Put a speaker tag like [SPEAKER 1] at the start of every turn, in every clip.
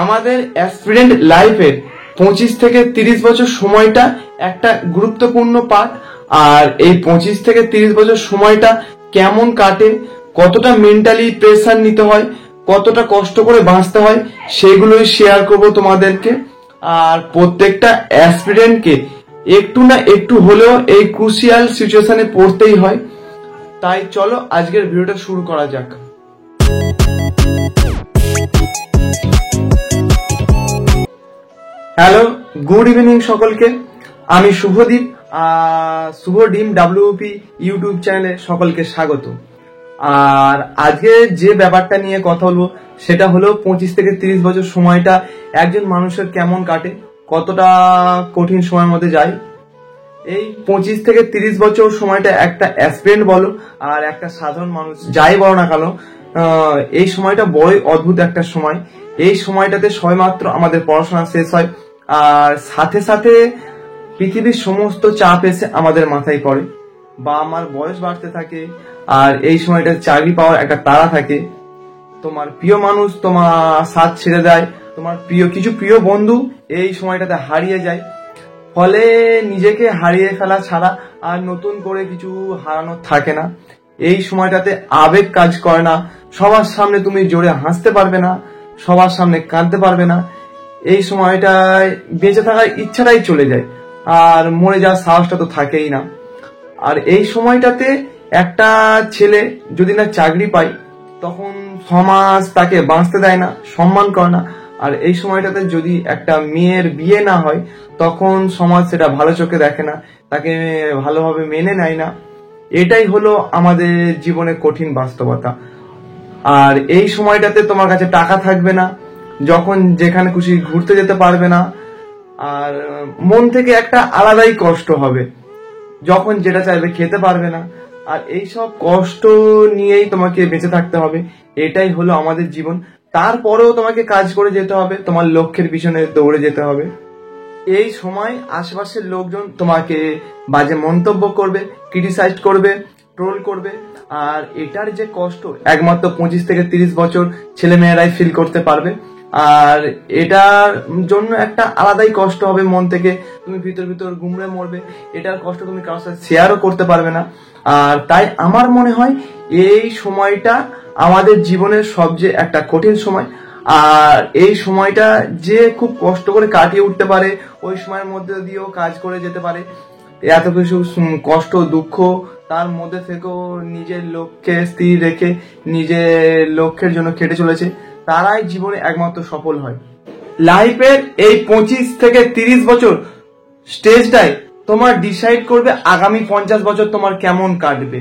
[SPEAKER 1] আমাদের অ্যাসপিরেন্ট লাইফের 25 থেকে 30 বছর সময়টা একটা গুরুত্বপূর্ণ পার্ট। আর এই 25 থেকে 30 বছর সময়টা কেমন কাটে, কতটা মেন্টালি প্রেসার নিতে হয়, কতটা কষ্ট করে বাঁচতে হয়, সেগুলোই শেয়ার করব তোমাদেরকে। আর প্রত্যেকটা অ্যাসপিরেন্টকে একটু না একটু হলেও এই ক্রুশিয়াল সিচুয়েশনে পড়তেই হয়। তাই চলো আজকের ভিডিওটা শুরু করা যাক। হ্যালো, গুড ইভিনিং সকলকে। আমি শুভদীপ, শুভ ডিম WP ইউটিউব চ্যানেলে সকলকে স্বাগত। আর আজকে যে ব্যাপারটা নিয়ে কথা বলবো সেটা হলো 25 থেকে 30 বছর সময়টা একজন মানুষের কেমন কাটে, কতটা কঠিন সময়ের মধ্যে যায়। এই 25 থেকে 30 বছর সময়টা একটা অ্যাসপিরেন্ট বলো আর একটা সাধারণ মানুষ যাই বলো না কেন, এই সময়টা বড়ই অদ্ভুত একটা সময়। এই সময়টাতে সবেমাত্র আমাদের পড়াশোনা শেষ হয়, আর সাথে সাথে পৃথিবীর সমস্ত চাপ এসে আমাদের মাথায় পড়ে, বা আমার বয়স বাড়তে থাকে। আর এই সময়টা চাকরি পাওয়ার একটা তাড়া থাকে। তোমার প্রিয় মানুষ তোমার সাথ ছেড়ে দেয়, তোমার কিছু প্রিয় বন্ধু এই সময়টাতে হারিয়ে যায়। ফলে নিজেকে হারিয়ে ফেলা ছাড়া আর নতুন করে কিছু হারানোর থাকে না। এই সময়টাতে আবেগ কাজ করে না, সবার সামনে তুমি জোরে হাসতে পারবে না, সবার সামনে কাঁদতে পারবে না। এই সময়টায় বেঁচে থাকার ইচ্ছাটাই চলে যায়, আর মরে যাওয়ার সাহসটা তো থাকেই না। আর এই সময়টাতে একটা ছেলে যদি না চাকরি পায়, তখন সমাজ তাকে বাঁচতে দেয় না, সম্মান করে না। আর এই সময়টাতে যদি একটা মেয়ের বিয়ে না হয়, তখন সমাজ সেটা ভালো চোখে দেখে না, তাকে ভালোভাবে মেনে নেয় না। এটাই হলো আমাদের জীবনের কঠিন বাস্তবতা। আর এই সময়টাতে তোমার কাছে টাকা থাকবে না, যখন যেখানে খুশি ঘুরতে যেতে পারবে না, আর মন থেকে একটা আলাদাই কষ্ট হবে, যখন যেটা চাইবে খেতে পারবে না। আর এইসব কষ্ট নিয়েই তোমাকে বেঁচে থাকতে হবে। এটাই হলো আমাদের জীবন। তারপরেও তোমাকে কাজ করে যেতে হবে, তোমার লক্ষ্যের পিছনে দৌড়ে যেতে হবে। এই সময় আশেপাশের লোকজন তোমাকে বাজে মন্তব্য করবে, ক্রিটিসাইজ করবে, ট্রোল করবে। আর এটার যে কষ্ট একমাত্র 25 থেকে 30 বছর ছেলে মেয়েরাই ফিল করতে পারবে। আর এটার জন্য একটা আলাদাই কষ্ট হবে, মন থেকে তুমি ভিতর ভিতর গুমড়ে মরবে। এটার কষ্ট তুমি কারোর সাথে শেয়ারও করতে পারবে না। আর তাই আমার মনে হয় এই সময়টা আমাদের জীবনের সবচেয়ে একটা কঠিন সময়। আর এই সময়টা যে খুব কষ্ট করে কাটিয়ে উঠতে পারে, ওই সময়ের মধ্যে দিয়েও কাজ করে যেতে পারে। এত কিছু কষ্ট দুঃখ তার মধ্যে থেকেও নিজের লক্ষ্যে স্থির রেখে নিজের লক্ষ্যের জন্য খেটে চলেছে, তারাই জীবনে একমাত্র সফল হয়। লাইফের এই 25 থেকে 30 বছর স্টেজটাই তোমার ডিসাইড করবে আগামী 50 বছর তোমার কেমন কাটবে।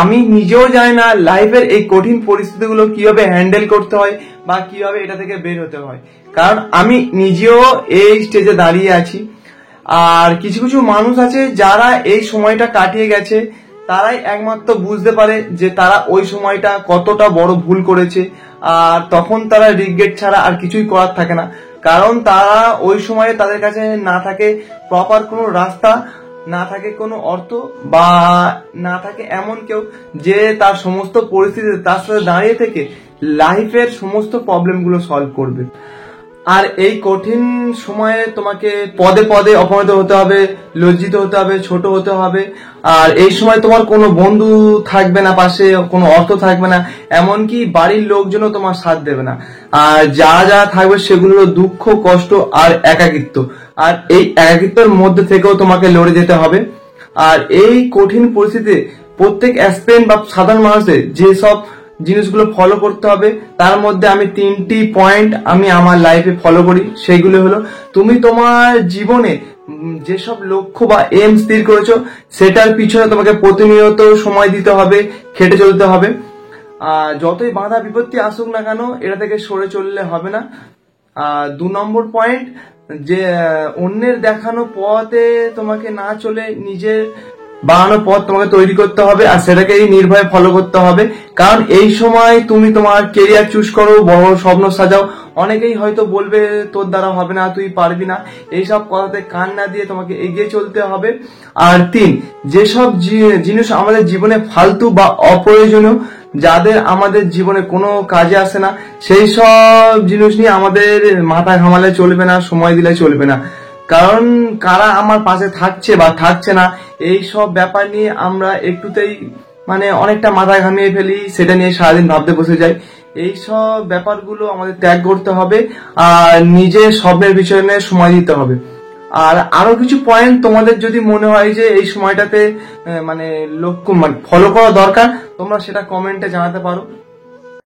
[SPEAKER 1] আমি নিজেও জানি না লাইফের এই কঠিন পরিস্থিতিগুলো কিভাবে হ্যান্ডেল করতে হয় বা কিভাবে এটা থেকে বের হতে হয়, কারণ আমি নিজেও এই স্টেজে দাঁড়িয়ে আছি। আর কিছু কিছু মানুষ আছে যারা এই সময়টা কাটিয়ে গেছে, তারাই একমাত্র বুঝতে পারে যে তারা ওই সময়টা কতটা বড় ভুল করেছে। আর তখন তারা রিগ্রেট ছাড়া আর কিছুই করার থাকে না, কারণ তারা ওই সময়ে তাদের কাছে না থাকে প্রপার কোনো রাস্তা, না থাকে কোনো অর্থ, বা না থাকে এমন কেউ যে তার সমস্ত পরিস্থিতিতে তার সাথে দাঁড়িয়ে থেকে লাইফের সমস্ত প্রবলেমগুলো সলভ করবে। আর এই কঠিন সময়ে তোমাকে পদে পদে অপমানিত হতে হবে, লজ্জিত হতে হবে, ছোট হতে হবে। আর এই সময় তোমার কোনো বন্ধু থাকবে না পাশে, কোনো অর্থ থাকবে না, এমনকি বাড়ির লোকজনও তোমার সাথ দেবে না। আর যা যা থাকবে সেগুলো হলো দুঃখ, কষ্ট আর একাকিত্ব। আর এই একাকিত্বের মধ্যে থেকেও তোমাকে লড়ে যেতে হবে। আর এই কঠিন পরিস্থিতিতে প্রত্যেক অ্যাসপিরেন্ট বা সাধারণ মানুষের যেসব জিনিসগুলো ফলো করতে হবে, তার মধ্যে আমি 3টি পয়েন্ট আমি আমার লাইফে ফলো করি। সেইগুলো হলো, তুমি তোমার জীবনে যেসব লক্ষ্য বা এম স্থির করেছো সেটার পিছনে তোমাকে প্রতিনিয়ত সময় দিতে হবে, খেটে চলতে হবে। যতই বাধা বিপত্তি আসুক না কেন, এটা থেকে সরে চললে হবে না। 2 নম্বর পয়েন্ট, যে অন্যের দেখানো পথে তোমাকে না চলে নিজের বানানোর পথ তোমাকে তৈরি করতে হবে, আর সেটাকেই নির্ভয়ে ফলো করতে হবে। কারণ এই সময় তুমি তোমার কেরিয়ার চুজ করো, বড় বড় স্বপ্ন সাজাও। অনেকেই হয়তো বলবে তোর দ্বারা হবে না, তুই পারবি না, এইসব কথাতে কান না দিয়ে তোমাকে এগিয়ে চলতে হবে। আর 3, যেসব জিনিস আমাদের জীবনে ফালতু বা অপ্রয়োজনীয়, যাদের আমাদের জীবনে কোনো কাজে আসে না, সেই সব জিনিস নিয়ে আমাদের মাথা ঘামালে চলবে না, সময় দিলে চলবে না। কারণ কারা আমার পাশে থাকছে বা থাকছে না, এই সব ব্যাপার নিয়ে আমরা একটুতেই মানে অনেকটা মাথা ঘামিয়ে ফেলি, সেটা নিয়ে সারাদিন ভাবতে বসে যাই। এই সব ব্যাপারগুলো আমাদের ত্যাগ করতে হবে আর নিজের স্বপ্নের পিছনে সময় দিতে হবে। আর আরো কিছু পয়েন্ট তোমাদের যদি মনে হয় যে এই সময়টাতে মানে লক্ষ্য মানে ফলো করা দরকার, তোমরা সেটা কমেন্টে জানাতে পারো।